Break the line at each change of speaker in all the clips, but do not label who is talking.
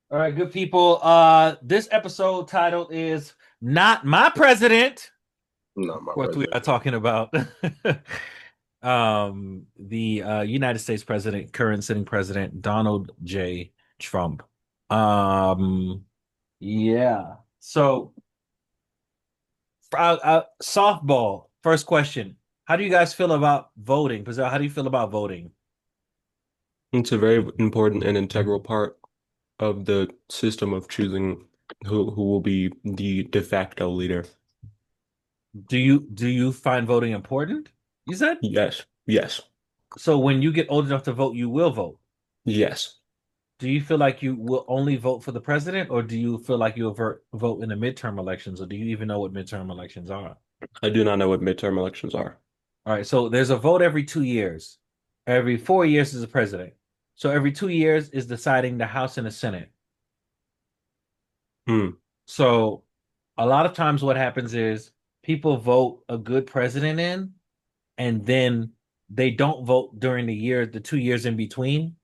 All right, good people. This episode title is Not My President.
Not
Of
my
course, we
president.
are talking about the United States president, current sitting president, Donald J. Trump. Um, yeah. So, softball, first question. How do you guys feel about voting? Pazelle, how do you feel about voting?
It's a very important and integral part of the system of choosing who will be the de facto leader.
Do you find voting important? You said?
Yes, yes,
So when you get old enough to vote, you will vote.
yes.
Do you feel like you will only vote for the president, or do you feel like you'll vote in the midterm elections, or do you even know what midterm elections are?
I do not know what midterm elections are.
All right, so there's a vote every 2 years. Every 4 years is a president. So every 2 years is deciding the House and the Senate.
Hmm.
So a lot of times what happens is people vote a good president in, and then they don't vote during the 2 years in between.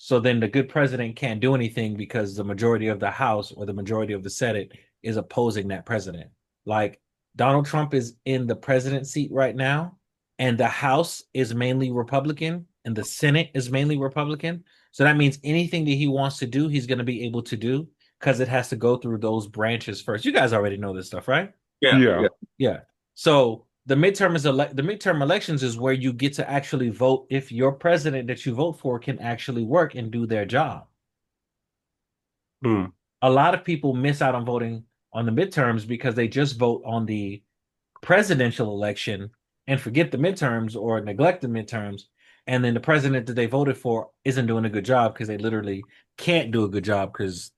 So then the good president can't do anything because the majority of the House or the majority of the Senate is opposing that president. Like Donald Trump is in the president seat right now, and the House is mainly Republican and the Senate is mainly Republican. So that means anything that he wants to do, he's going to be able to do because it has to go through those branches first. You guys already know this stuff, right?
Yeah, yeah.
Yeah. So the midterm elections is where you get to actually vote if your president that you vote for can actually work and do their job.
Hmm.
A lot of people miss out on voting on the midterms because they just vote on the presidential election and forget the midterms or neglect the midterms. And then the president that they voted for isn't doing a good job because they literally can't do a good job because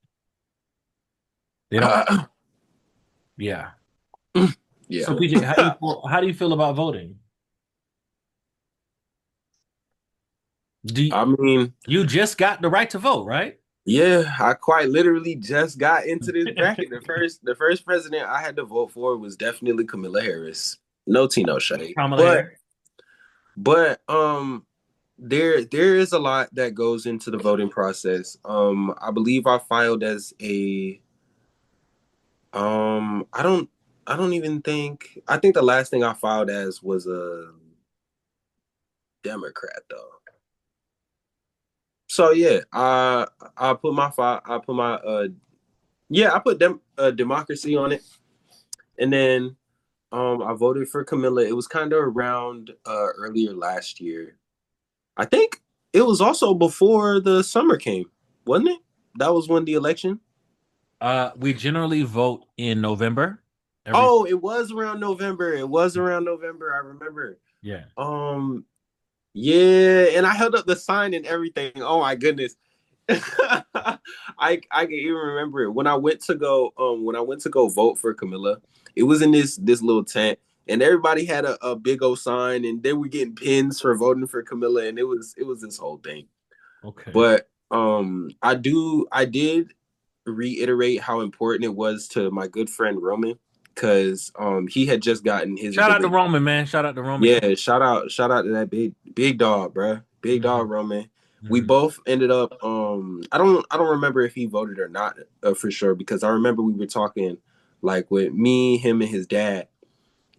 they don't. Yeah.
Yeah.
So PJ, how do you feel about voting? Do you,
I mean,
you just got the right to vote, right?
yeah, I quite literally just got into this bracket. The first president I had to vote for was definitely Camilla Harris. No tea, no shade.
Kamala
But
Harris.
but there is a lot that goes into the voting process. I believe I filed as a I don't even think I think the last thing I filed as was a Democrat though. So yeah, I put my file I put my yeah, I put democracy on it. And then I voted for Camilla. It was kind of around earlier last year. I think it was also before the summer came, wasn't it? That was when the election.
We generally vote in November. Every
Oh, it was around November. It was around November. I remember.
Yeah.
Um, yeah, and I held up the sign and everything. Oh my goodness. I can even remember it when I went to go vote for Camilla. It was in this little tent, and everybody had a big old sign, and they were getting pins for voting for Camilla, and it was this whole thing.
Okay.
But I did reiterate how important it was to my good friend Roman because he had just gotten his
Shout out to
degree.
Roman, man. Shout out to Roman.
Yeah, shout out to that big dog, bro. Big dog
Mhm,
Roman. We
mhm.
both ended up I don't remember if he voted or not for sure because I remember we were talking like with me, him and his dad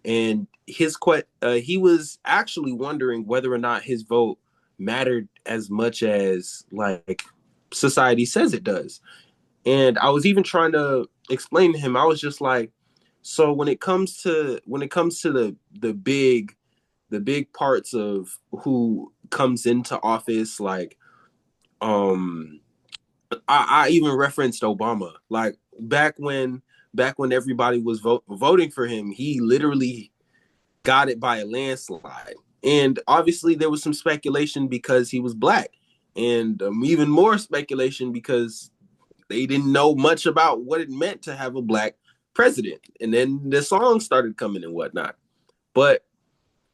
and he was actually wondering whether or not his vote mattered as much as like society says it does. And I was even trying to explain to him. I was just like, so when it comes to the big parts of who comes into office, like um I even referenced Obama. Like back when everybody was voting for him, he literally got it by a landslide. And obviously there was some speculation because he was black. And even more speculation because they didn't know much about what it meant to have a black president. And then the songs started coming and whatnot. But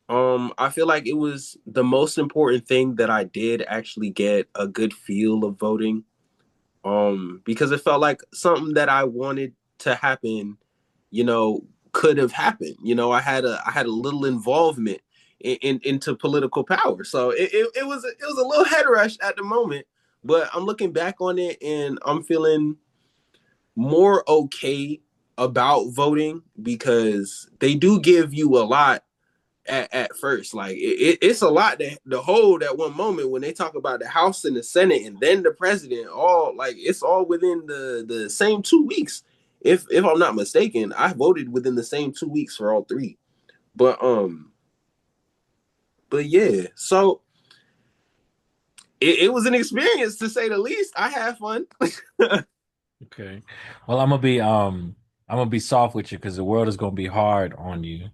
I feel like it was the most important thing that I did actually get a good feel of voting. Because it felt like something that I wanted to happen, you know, could have happened. I had a little involvement into political power. So it was a little head rush at the moment, But I'm looking back on it and I'm feeling more okay about voting because they do give you a lot at first. Like it's a lot that the hold at one moment when they talk about the House and the Senate and then the president, all like it's all within the same 2 weeks. If I'm not mistaken, I voted within the same 2 weeks for all three. But but yeah, so it was an experience to say the least. I had fun.
Okay. Well, I'm gonna be soft with you because the world is gonna be hard on you.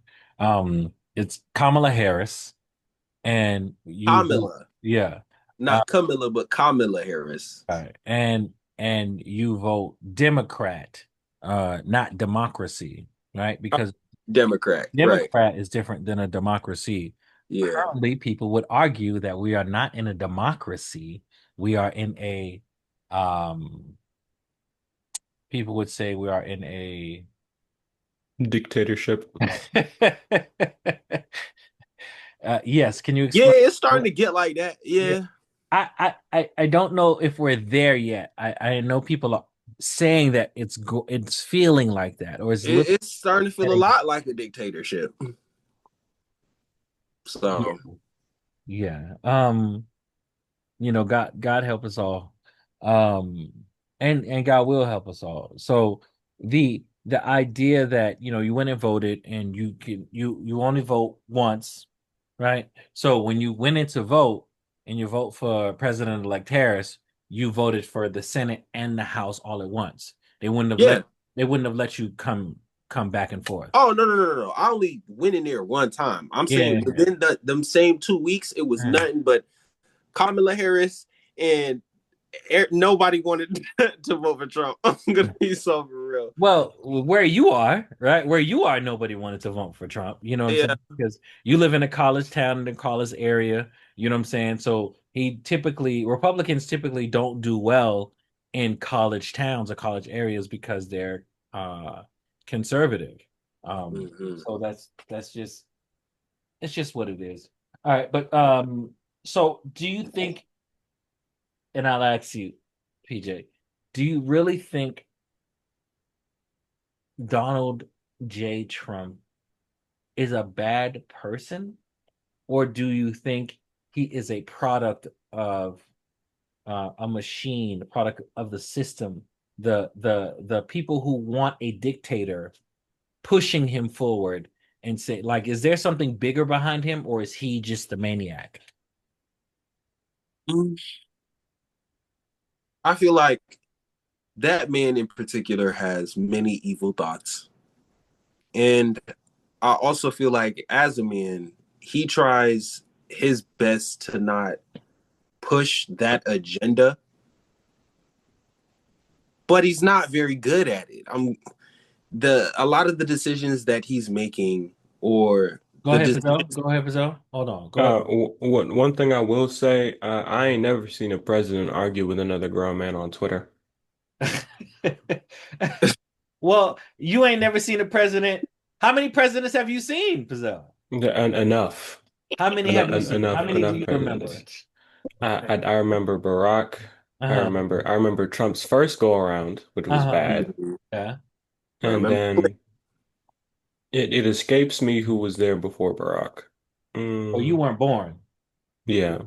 It's Kamala Harris, and
Kamala,
yeah, uh,
not Camilla, but Kamala Harris.
and you vote Democrat, not democracy, right? Because
Democrat, right?
Democrat is different than a democracy.
Yeah.
Currently, people would argue that we are not in a democracy. We are in a, um, people would say we are in a,
Dictatorship.
yes, can you
Yeah,
explain?
it's starting to get like that.
Yeah.
Yeah.
I don't know if we're there yet. I know people are saying that it's feeling like that, or it's looking
It's starting to feel a
like
lot like a dictatorship.
yeah,
So
yeah. God help us all. Um, and God will help us all. So the idea that you went and voted and you only vote once, right? So when you went in to vote and you vote for President-elect Harris, you voted for the Senate and the House all at once. They wouldn't have
yeah.
let you come back and forth.
Oh no. I only went in there one time. I'm
Yeah.
saying within them same 2 weeks, it was
Yeah.
nothing but Kamala Harris and nobody wanted to vote for Trump. I'm gonna be so for real.
Well, where you are, right? Where you are, nobody wanted to vote for Trump. You know what I'm
Yeah.
saying? Because you live in a college town in the college area. You know what I'm saying? So Republicans typically don't do well in college towns or college areas because they're conservative.
Mm-hmm.
So that's just it's just what it is. All right, but so do you think, and I'll ask you, PJ, do you really think Donald J. Trump is a bad person, or do you think he is a product of a machine, a product of the system, the people who want a dictator pushing him forward and say, like, is there something bigger behind him, or is he just the maniac?
I feel like that man in particular has many evil thoughts. And I also feel like as a man, he tries his best to not push that agenda, but he's not very good at it. A lot of the decisions that he's making or
Go
the
ahead, Fazell.
decisions.
Go ahead, Fazell. Hold on. Go ahead.
One thing I will say, I ain't never seen a president argue with another grown man on Twitter.
Well, you ain't never seen a president. How many presidents have you seen, Fazell?
Enough,
How many have you seen? How many do
enough
you remember?
presidents. I remember Barack.
Uh-huh.
I remember Trump's first go around, which was
Uh-huh.
bad,
Yeah.
I
and
remember.
then it escapes me who was there before Barack.
Well, you weren't born.
Yeah.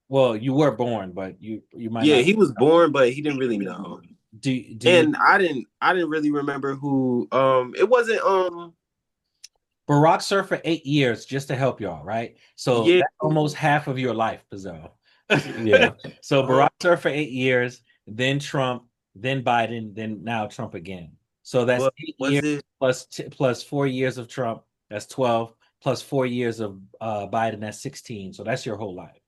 Well, you were born, but you might
Yeah,
not.
he was born, but he didn't really know.
Do you
And I didn't really remember who it wasn't
Barack served for 8 years just to help y'all, right? So
yeah.
that's almost half of your life, Pizzo.
Yeah.
So
Uh,
Barack served for 8 years, then Trump, then Biden, then now Trump again. So that's
but
8 years
was it
plus 4 years of Trump. That's 12 plus 4 years of Biden. That's 16. So that's your whole life.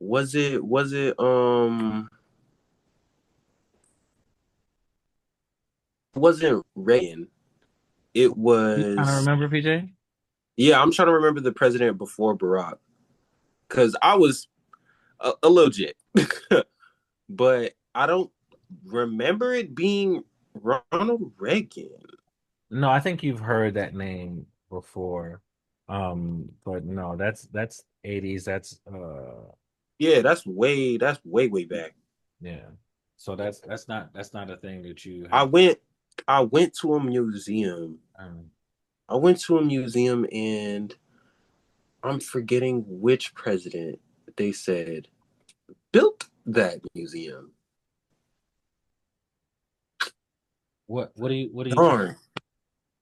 was it wasn't Reagan. It
You kind of
was
remember, PJ?
yeah, I'm trying to remember the president before Barack. Cause I was a legit. But I don't remember it being Ronald Reagan.
No, I think you've heard that name before. But no, that's 80s. That's
Yeah, that's way back.
Yeah. So that's not a thing that you
I
have.
went I went to a museum.
Um,
I went to a museum and I'm forgetting which president they said built that museum.
what are you trying?
Darn.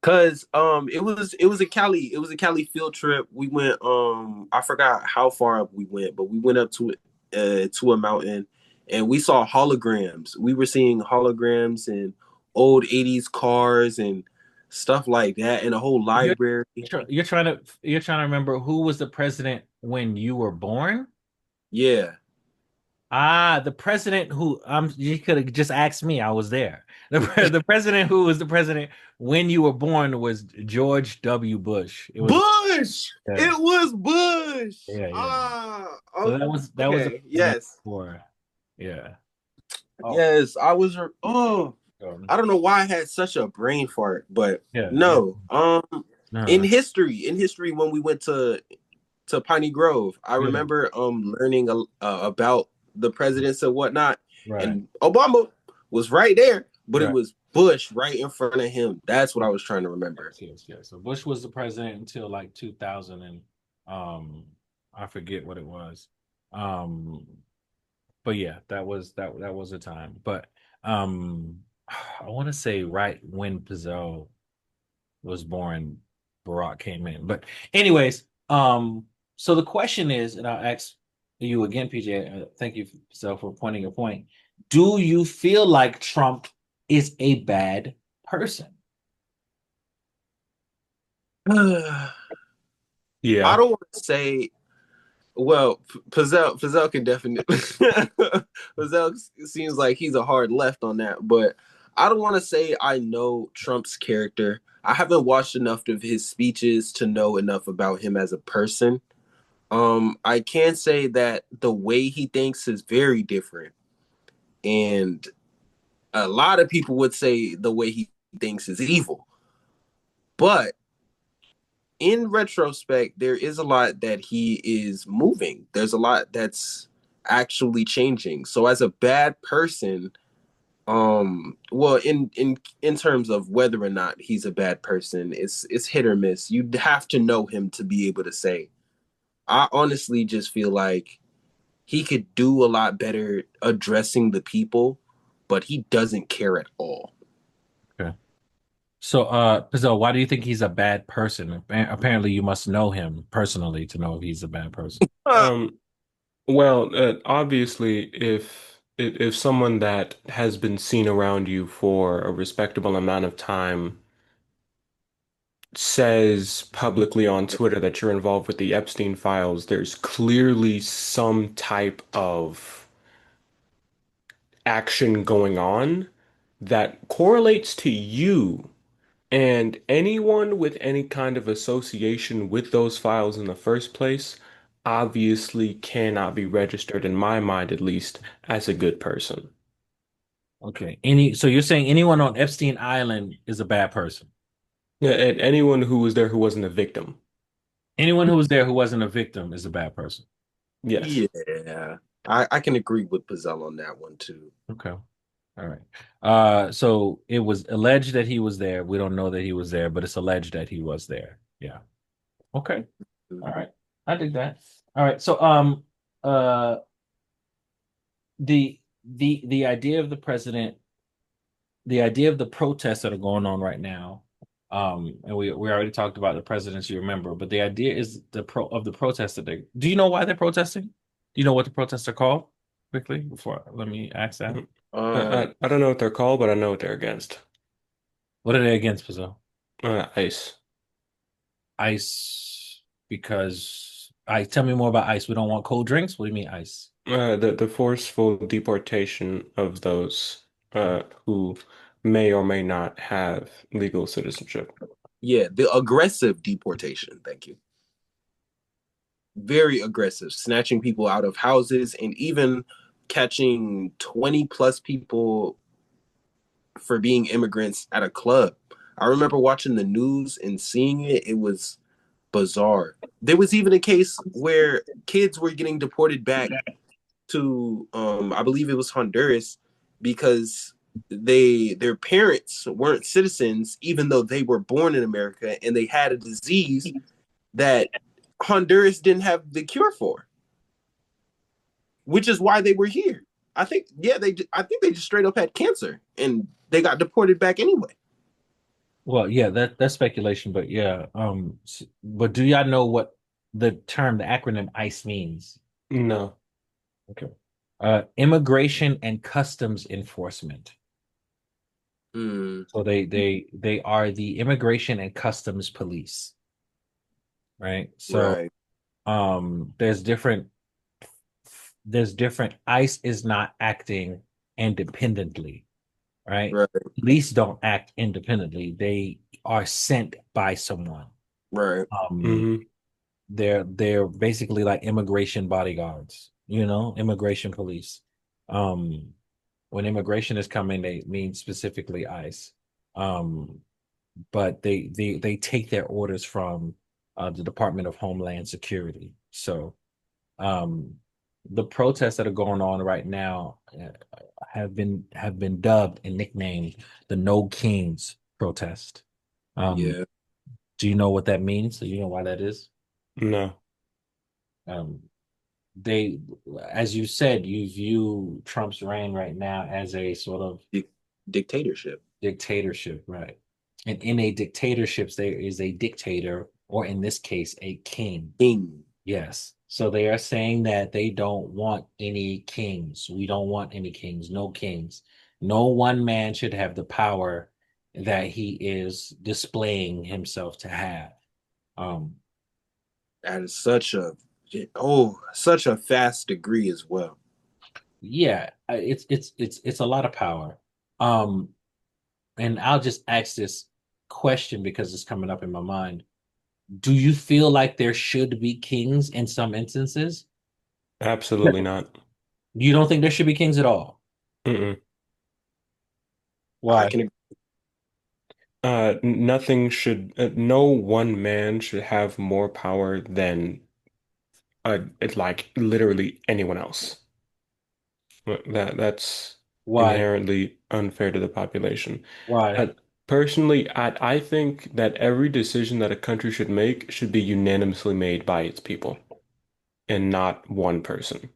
Cause it was a Cali field trip. We went I forgot how far up we went, but we went up to a mountain and we saw holograms. We were seeing holograms and old 80s cars and stuff like that and a whole
You're
library.
you're trying to remember who was the president when you were born?
Yeah.
The president who you could have just asked me. I was there. The president who was the president when you were born was George W. Bush. It was
Bush.
yeah,
It was Bush.
yeah, yeah.
Ah,
So that was the
okay.
president
Yes.
for yeah. Oh,
Yes, I was. Oh,
um,
I don't know why I had such a brain fart, but
yeah, yeah.
no. In
No,
history, when we went to Piney Grove, I
yeah,
remember learning about the presidents and whatnot,
right.
and Obama was right there, but it
Right.
was Bush right in front of him. That's what I was trying to remember.
Yes, yes, yes. So Bush was the president until like 2000 and um I forget what it was. Um but yeah, that was a time. But I want to say right when Pizzelle was born, Barack came in. But anyways, so the question is, and I'll ask you again, PJ. Thank you, Pizzelle, for pointing your point. Do you feel like Trump is a bad person?
I
Yeah.
don't want to say. Well, Pizzelle can definitely. Pizzelle seems like he's a hard left on that, but I don't want to say I know Trump's character. I haven't watched enough of his speeches to know enough about him as a person. I can say that the way he thinks is very different, and a lot of people would say the way he thinks is evil. But in retrospect, there is a lot that he is moving. There's a lot that's actually changing. So as a bad person, well, in terms of whether or not he's a bad person, it's hit or miss. You'd have to know him to be able to say. I honestly just feel like he could do a lot better addressing the people, but he doesn't care at all.
Okay. So, Pizzelle, why do you think he's a bad person? Apparently, you must know him personally to know if he's a bad person.
Um, well, obviously, if someone that has been seen around you for a respectable amount of time says publicly on Twitter that you're involved with the Epstein files, there's clearly some type of action going on that correlates to you. And anyone with any kind of association with those files in the first place obviously cannot be registered, in my mind at least, as a good person.
Okay. So you're saying anyone on Epstein Island is a bad person?
Yeah, and anyone who was there who wasn't a victim.
Anyone who was there who wasn't a victim is a bad person.
Yes.
Yeah, I can agree with Pizzelle on that one too.
Okay. All right. So it was alleged that he was there. We don't know that he was there, but it's alleged that he was there. Yeah. Okay. All right. I dig that. All right. So uh the idea of the president, the idea of the protests that are going on right now, and we already talked about the presidents, you remember, but the idea is the protests that they do you know why they're protesting? Do you know what the protests are called? Quickly, before let me ask that.
Um,
I don't know what they're called, but I know what they're against.
What are they against, Pizzo?
ICE.
Ice because I tell me more about ice. We don't want cold drinks. What do you mean ice?
The forceful deportation of those who may or may not have legal citizenship.
yeah, the aggressive deportation. Thank you. Very aggressive, snatching people out of houses and even catching 20 plus people for being immigrants at a club. I remember watching the news and seeing it. It was bizarre. There was even a case where kids were getting deported back to I believe it was Honduras because their parents weren't citizens even though they were born in America and they had a disease that Honduras didn't have the cure for, which is why they were here. I think I think they just straight up had cancer and they got deported back anyway.
Well, yeah, that's speculation, but yeah. But do y'all know what the acronym ICE means?
No.
Okay. Immigration and Customs Enforcement.
Mm,
So they are the Immigration and Customs Police, right? So
right,
there's different ICE is not acting independently, right?
right,
Police don't act independently. They are sent by someone.
right,
Um
Hmm.
they're basically like immigration bodyguards, immigration police. Um when immigration is coming, they mean specifically ICE. Um but they take their orders from the Department of Homeland Security. So um, the protests that are going on right now have been dubbed and nicknamed the No Kings protest. Um,
yeah.
do you know what that means? Do you know why that is?
No.
Um, they, as you said, you view Trump's reign right now as a sort of
Di- Dictatorship.
dictatorship, right? And in a dictatorship, there is a dictator, or in this case, a king.
King.
Yes. So they are saying that they don't want any kings. We don't want any kings, no kings. No one man should have the power that he is displaying himself to have. Um,
That is such a fast degree as well.
yeah, it's a lot of power. Um, and I'll just ask this question because it's coming up in my mind. Do you feel like there should be kings in some instances?
Absolutely not.
You don't think there should be kings at all?
Mm-mm.
I
Why?
can agree.
Nothing should, no one man should have more power than it's like literally anyone else. That's
Why?
inherently unfair to the population.
Why?
Uh, Personally, I think that every decision that a country should make should be unanimously made by its people and not one person.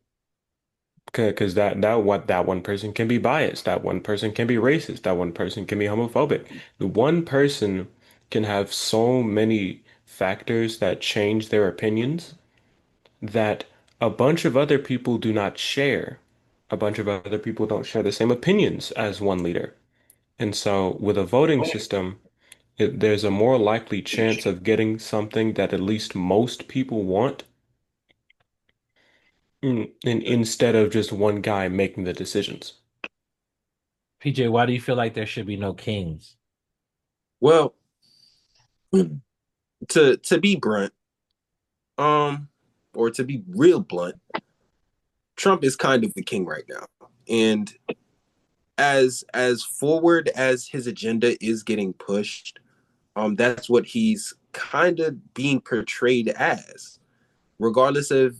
Because that one person can be biased, that one person can be racist, that one person can be homophobic. The one person can have so many factors that change their opinions that a bunch of other people do not share. A bunch of other people don't share the same opinions as one leader. And so with a voting system, there's a more likely chance of getting something that at least most people want, and instead of just one guy making the decisions.
PJ, why do you feel like there should be no kings?
Well, to be blunt, um, or to be real blunt, Trump is kind of the king right now. And as forward as his agenda is getting pushed, that's what he's kind of being portrayed as, regardless of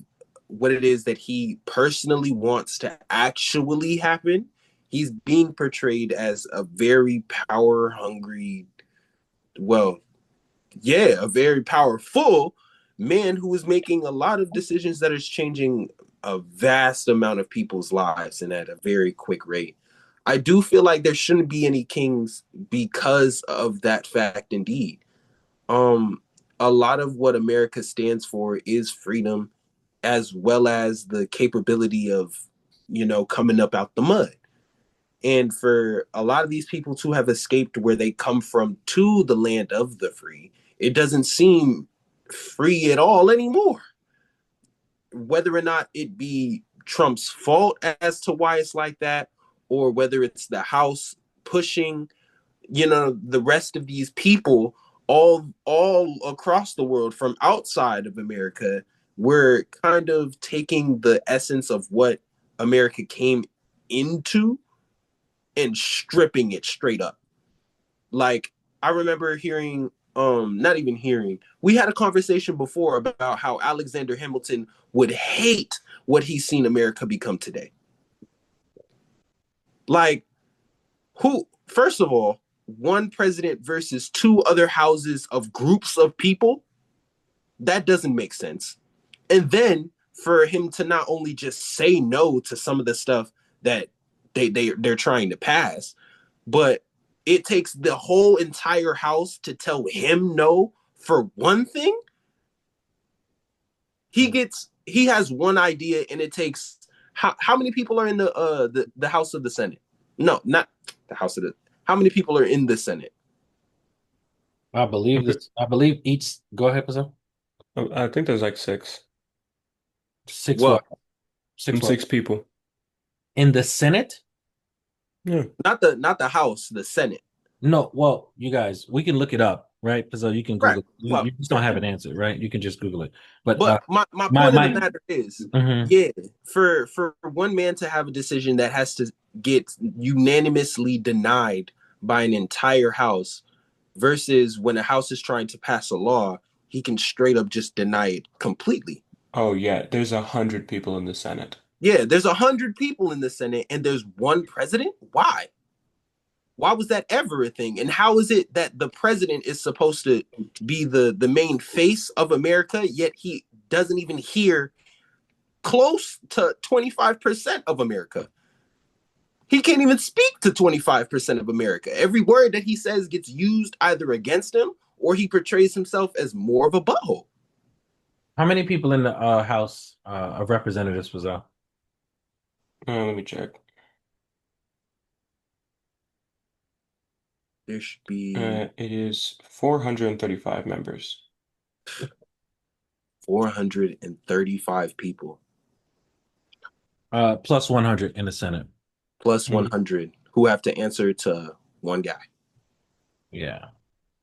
what it is that he personally wants to actually happen. He's being portrayed as a very power hungry, well, yeah, a very powerful man who is making a lot of decisions that is changing a vast amount of people's lives and at a very quick rate. I do feel like there shouldn't be any kings because of that fact indeed. Um a lot of what America stands for is freedom as well as the capability of, coming up out the mud. And for a lot of these people to have escaped where they come from to the land of the free, it doesn't seem free at all anymore. Whether or not it be Trump's fault as to why it's like that, or whether it's the House pushing, the rest of these people all across the world from outside of America, we're kind of taking the essence of what America came into and stripping it straight up. Like, I remember hearing not even hearing. We had a conversation before about how Alexander Hamilton would hate what he's seen America become today. Like, who, first of all, one president versus two other houses of groups of people, that doesn't make sense. And then for him to not only just say no to some of the stuff that they're trying to pass, but it takes the whole entire house to tell him no for one thing. He has one idea, and it takes how many people are in the House of the Senate? No, not the House of the. How many people are in the Senate?
I believe this. I believe each. Go ahead, Pazzo.
I think there's like six.
Six
What?
what? Six what?
Six people.
In the Senate?
Yeah.
Not the House, the Senate.
No. Well, you guys, we can look it up, right? Pazzo, you can
Right.
Google. You
Well,
just don't have an answer, right? You can just Google it. But
but my
my
point of
my.
the matter is,
Mhm.
yeah, for one man to have a decision that has to get unanimously denied by an entire house versus when a house is trying to pass a law, he can straight up just deny it completely.
Oh yeah, there's 100 people in the Senate.
Yeah, there's 100 people in the Senate and there's one president. Why? Why was that ever a thing? And how is it that the president is supposed to be the main face of America, yet he doesn't even hear close to 25% of America? He can't even speak to 25% of America. Every word that he says gets used either against him or he portrays himself as more of a butthole.
How many people in the House of Representatives was that?
Let me check.
There should be
It is 435 members.
435 people
Plus 100 in the Senate.
plus 100 who have to answer to one guy.
Yeah.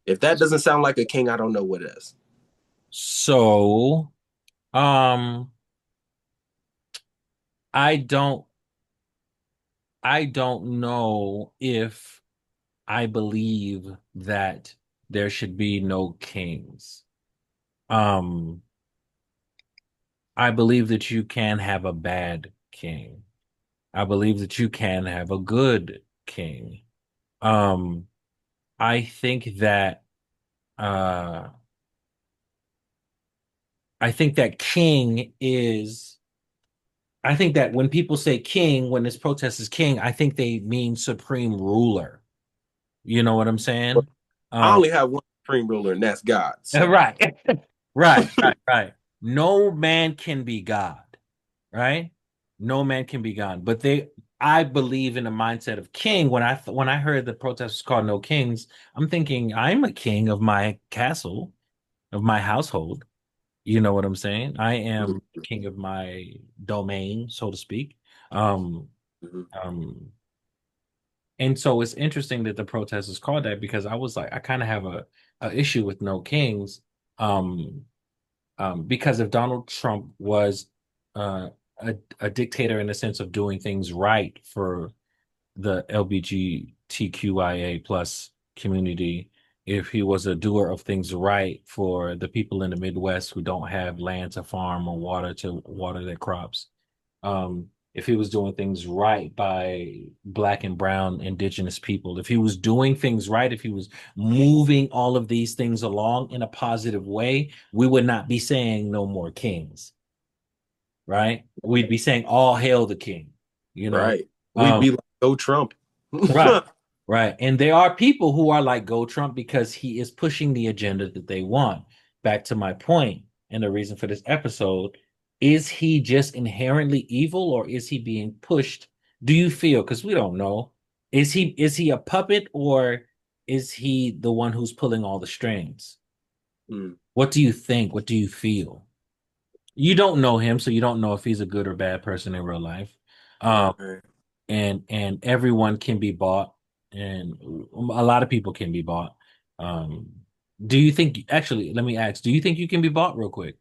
If that doesn't sound like a king, I don't know what is.
So, um, I don't I don't know if I believe that there should be no kings. Um, I believe that you can have a bad king. I believe that you can have a good king. Um, I think that uh I think that king is I think that when people say king, when this protest is king, I think they mean supreme ruler. You know what I'm saying?
I
Um,
only have one supreme ruler, and that's God. So.
right, right. No man can be God, right? No man can be God. But I believe in the mindset of king. When I heard the protest was called No Kings, I'm thinking I'm a king of my castle, of my household. You know what I'm saying? I am
Mhm.
king of my domain, so to speak. Um,
Mhm.
um, and so it's interesting that the protest is called that because I was like, I kind of have a issue with no kings. Um, because if Donald Trump was uh, a dictator in the sense of doing things right for the LGBTQIA plus community, if he was a doer of things right for the people in the Midwest who don't have land to farm or water to water their crops, if he was doing things right by Black and brown indigenous people, if he was doing things right, if he was moving all of these things along in a positive way, we would not be saying no more kings, right? We'd be saying all hail the king, you know?
Right. We'd
Um,
be like, go Trump.
right, right. And there are people who are like go Trump because he is pushing the agenda that they want. Back to my point and the reason for this episode, is he just inherently evil or is he being pushed? Do you feel? Because we don't know. Is he a puppet or is he the one who's pulling all the strings?
Mm.
What do you think? What do you feel? You don't know him, so you don't know if he's a good or bad person in real life. Um,
Right.
and everyone can be bought, and a lot of people can be bought. Um, do you think actually, let me ask, do you think you can be bought real quick?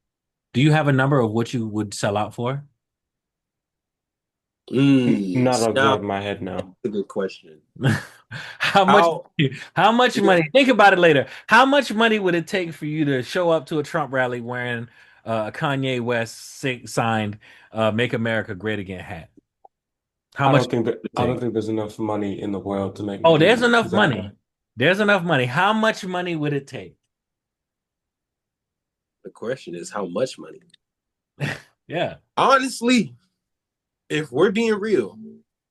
Do you have a number of what you would sell out for?
Not off the top
Now
of my head now.
that's a good question.
How much
How
how much
yeah,
money? Think about it later. How much money would it take for you to show up to a Trump rally wearing a Kanye West signed "Make America Great Again" hat? How much would it
I don't
take?
think there's enough money in the world to make me
Oh, there's
do
enough
that.
money. There's enough money. How much money would it take?
the question is how much money?
Yeah.
Honestly, if we're being real,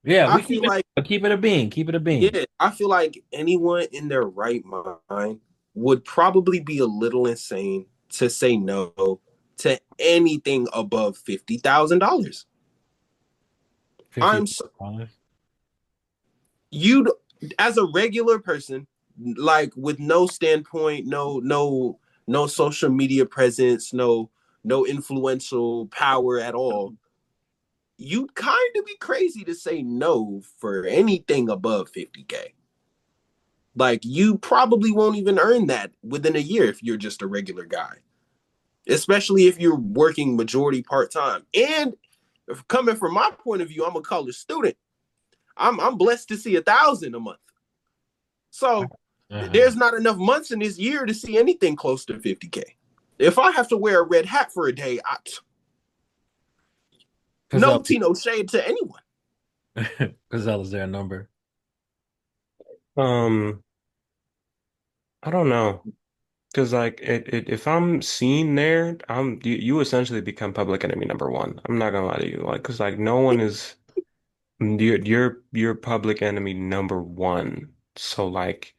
Yeah,
I
we
feel like
keep it a bean. Keep it a bean.
yeah, I feel like anyone in their right mind would probably be a little insane to say no to anything above $50,000.
$50.
I'm so, you as a regular person, like with no standpoint, no social media presence, no influential power at all. You'd kind of be crazy to say no for anything above 50K. Like you probably won't even earn that within a year if you're just a regular guy, especially if you're working majority part time. And coming from my point of view, I'm a college student. I'm blessed to see 1,000 a month. So
Uh-huh.
there's not enough months in this year to see anything close to 50K. If I have to wear a red hat for a day, no
Cazell,
tea, no shade to anyone.
Cazell is their number.
Um, I don't know. Because like if I'm seen there, you essentially become public enemy number one. I'm not gonna lie to you. Like, because like no one is you're public enemy number one. So like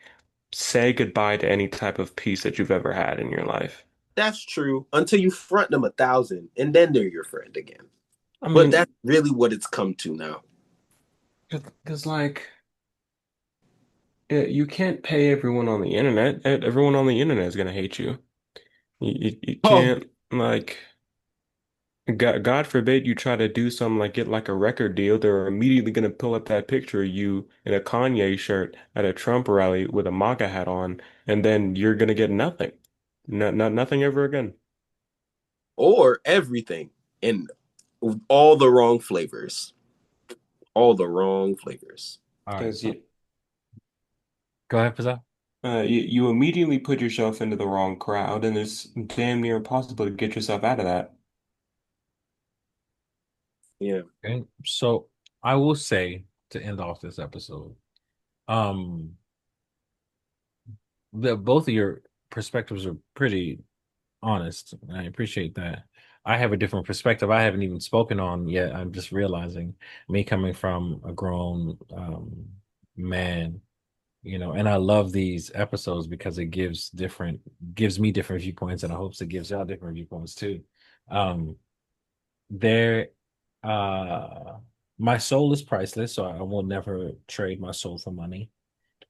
say goodbye to any type of peace that you've ever had in your life.
That's true until you front them 1,000 and then they're your friend again.
I
But
mean,
that's really what it's come to now.
because like you can't pay everyone on the internet. Everyone on the internet is gonna hate you. You
Oh,
can't like. God forbid you try to do something like get like a record deal. They're immediately going to pull up that picture of you in a Kanye shirt at a Trump rally with a MAGA hat on, and then you're going to get nothing. Nothing ever again.
or everything in all the wrong flavors. All the wrong flavors.
All right.
Because
So go ahead, Cazell.
you immediately put yourself into the wrong crowd, and it's damn near impossible to get yourself out of that.
Yeah.
Okay. So I will say to end off this episode, um, the both of your perspectives are pretty honest. I appreciate that. I have a different perspective I haven't even spoken on yet. I'm just realizing me coming from a grown man, and I love these episodes because it gives me different viewpoints, and I hope it gives y'all different viewpoints too. Um, there, uh, my soul is priceless, so I will never trade my soul for money.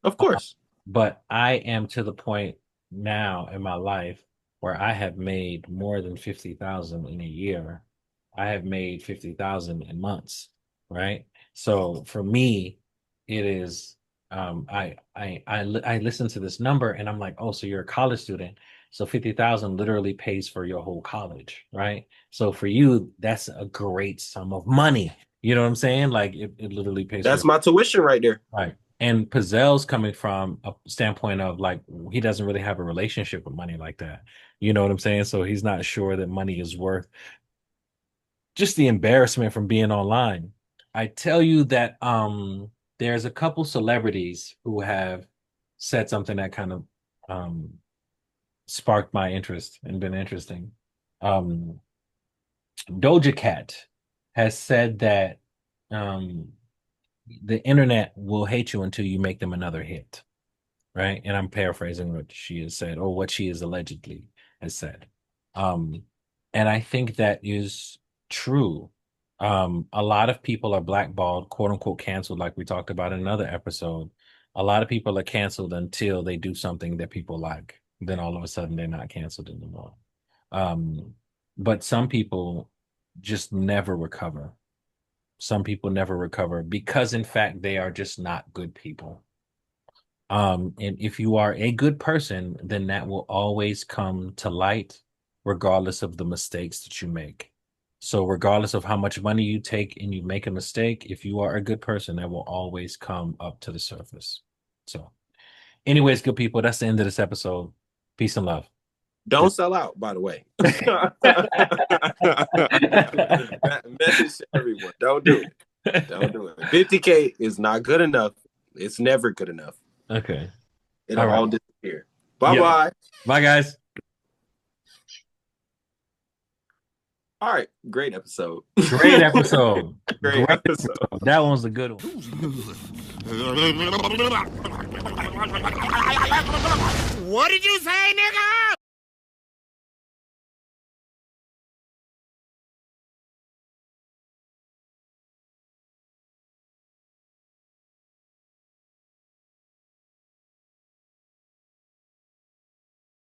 Of course.
But I am to the point now in my life where I have made more than 50,000 in a year. I have made 50,000 in months, right? So for me, it is I listen to this number and I'm like, oh, so you're a college student. So 50,000 literally pays for your whole college, right? So for you, that's a great sum of money. You know what I'm saying? Like it literally pays for
That's my tuition right there.
right. And Pazell's coming from a standpoint of like he doesn't really have a relationship with money like that. You know what I'm saying? So he's not sure that money is worth just the embarrassment from being online. I tell you that there's a couple celebrities who have said something that kind of um sparked my interest and been interesting. Um Doja Cat has said that um the internet will hate you until you make them another hit, right? And I'm paraphrasing what she has said or what she is allegedly has said. Um, and I think that is true. A lot of people are blackballed, quote unquote, canceled, like we talked about in another episode. A lot of people are canceled until they do something that people like. Then all of a sudden they're not canceled anymore. Um, but some people just never recover. Some people never recover because, in fact, they are just not good people. And if you are a good person, then that will always come to light, regardless of the mistakes that you make. So regardless of how much money you take and you make a mistake, if you are a good person, that will always come up to the surface. So, anyways, good people, that's the end of this episode. Peace and love.
Don't sell out, by the way. Message to everyone. Don't do it. Don't do it. 50K is not good enough. It's never good enough.
Okay.
It'll
All right.
all disappear. Bye-bye.
Bye, guys.
All right. Great episode.
Great episode.
Great episode.
That one was a good one.
What did you say, nigga?